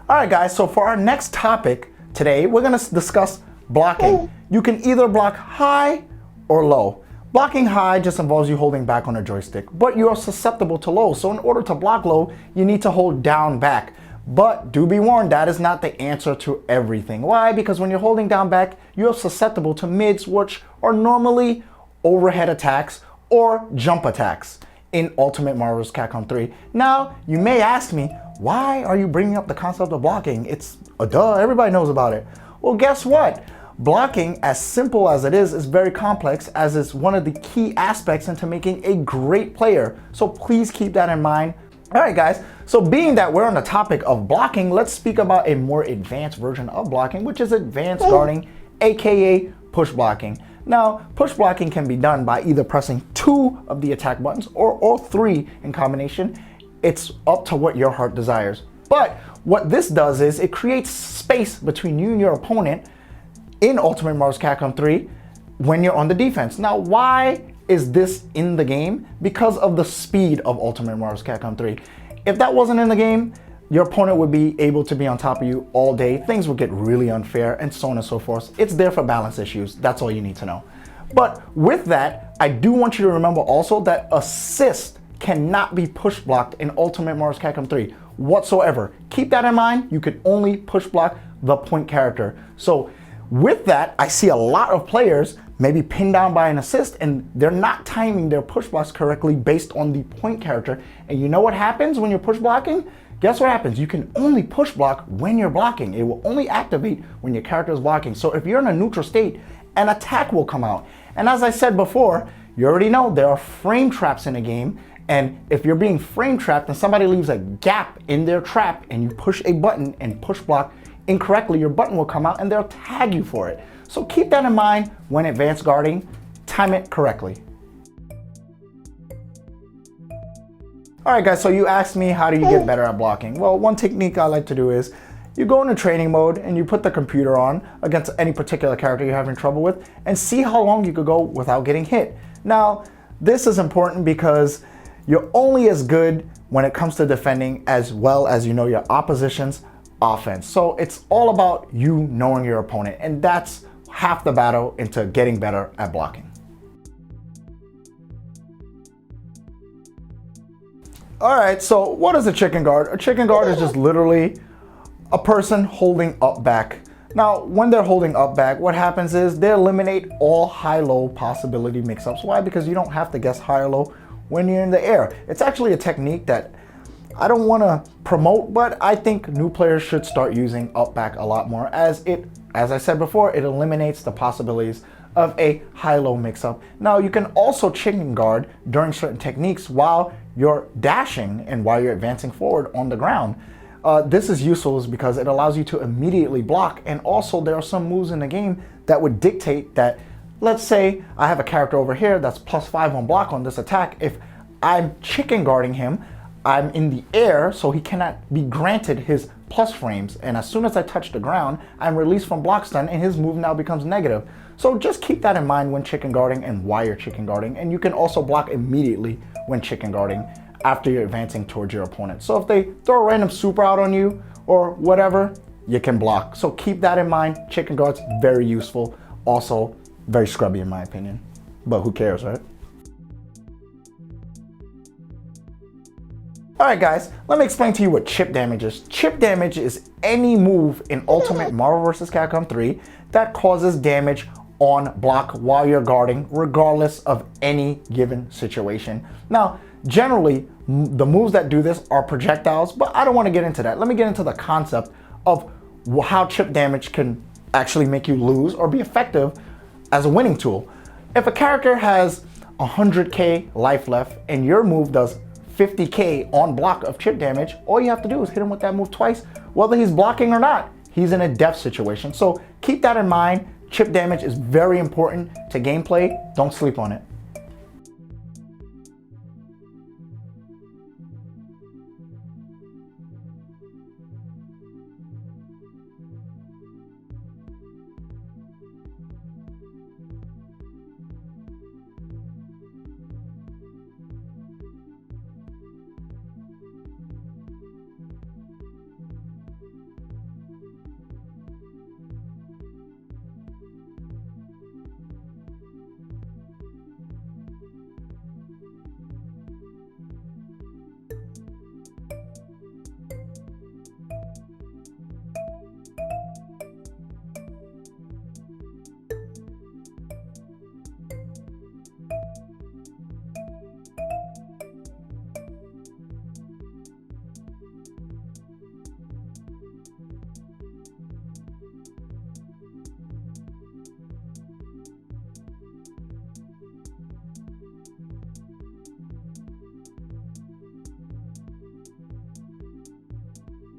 All right, guys, so for our next topic today, we're gonna discuss blocking. You can either block high or low. Blocking high just involves you holding back on a joystick, but you're susceptible to low. So in order to block low, you need to hold down back. But do be warned, that is not the answer to everything. Why? Because when you're holding down back, you're susceptible to mids, which are normally overhead attacks or jump attacks in Ultimate Marvel vs. Capcom 3. Now, you may ask me, why are you bringing up the concept of blocking? It's a duh, everybody knows about it. Well, guess what? Blocking, as simple as it is very complex, as it's one of the key aspects into making a great player. So please keep that in mind. All right, guys, so being that we're on the topic of blocking, let's speak about a more advanced version of blocking, which is advanced guarding, aka push blocking. Now, push blocking can be done by either pressing 2 of the attack buttons or all 3 in combination. It's up to what your heart desires. But what this does is it creates space between you and your opponent in Ultimate Marvel vs. Capcom 3 when you're on the defense. Now, why is this in the game? Because of the speed of Ultimate Marvel vs. Capcom 3. If that wasn't in the game, your opponent would be able to be on top of you all day. Things would get really unfair and so on and so forth. It's there for balance issues. That's all you need to know. But with that, I do want you to remember also that assist cannot be push blocked in Ultimate Marvel vs. Capcom 3 whatsoever. Keep that in mind. You can only push block the point character. So with that, I see a lot of players maybe pinned down by an assist and they're not timing their push blocks correctly based on the point character. And you know what happens when you're push blocking? Guess what happens? You can only push block when you're blocking. It will only activate when your character is blocking. So if you're in a neutral state, an attack will come out. And as I said before, you already know there are frame traps in the game. And if you're being frame trapped and somebody leaves a gap in their trap and you push a button and push block incorrectly, your button will come out and they'll tag you for it. So keep that in mind when advanced guarding. Time it correctly. All right, guys, so you asked me, how do you get better at blocking? Well, one technique I like to do is you go into training mode and you put the computer on against any particular character you're having trouble with and see how long you could go without getting hit. Now, this is important because you're only as good when it comes to defending as well as you know your opposition's offense. So it's all about you knowing your opponent, and that's half the battle into getting better at blocking. All right, so what is a chicken guard? A chicken guard is just literally a person holding up back. Now, when they're holding up back, what happens is they eliminate all high-low possibility mix-ups. Why? Because you don't have to guess high or low when you're in the air. It's actually a technique that I don't want to promote, but I think new players should start using up back a lot more, as I said before, it eliminates the possibilities of a high-low mix-up. Now, you can also chicken guard during certain techniques while you're dashing and while you're advancing forward on the ground. This is useful because it allows you to immediately block, and also there are some moves in the game that would dictate that, let's say I have a character over here that's +5 on block on this attack. If I'm chicken guarding him, I'm in the air, so he cannot be granted his plus frames. And as soon as I touch the ground, I'm released from block stun and his move now becomes negative. So just keep that in mind when chicken guarding and why you're chicken guarding. And you can also block immediately when chicken guarding after you're advancing towards your opponent. So if they throw a random super out on you or whatever, you can block. So keep that in mind. Chicken guard's very useful. Also very scrubby in my opinion, but who cares, right? All right, guys, let me explain to you what chip damage is. Chip damage is any move in Ultimate Marvel vs. Capcom 3 that causes damage on block while you're guarding, regardless of any given situation. Now, generally, the moves that do this are projectiles, but I don't want to get into that. Let me get into the concept of how chip damage can actually make you lose or be effective as a winning tool. If a character has 100k life left and your move does 50k on block of chip damage, all you have to do is hit him with that move twice. Whether he's blocking or not, he's in a death situation. So keep that in mind. Chip damage is very important to gameplay. Don't sleep on it.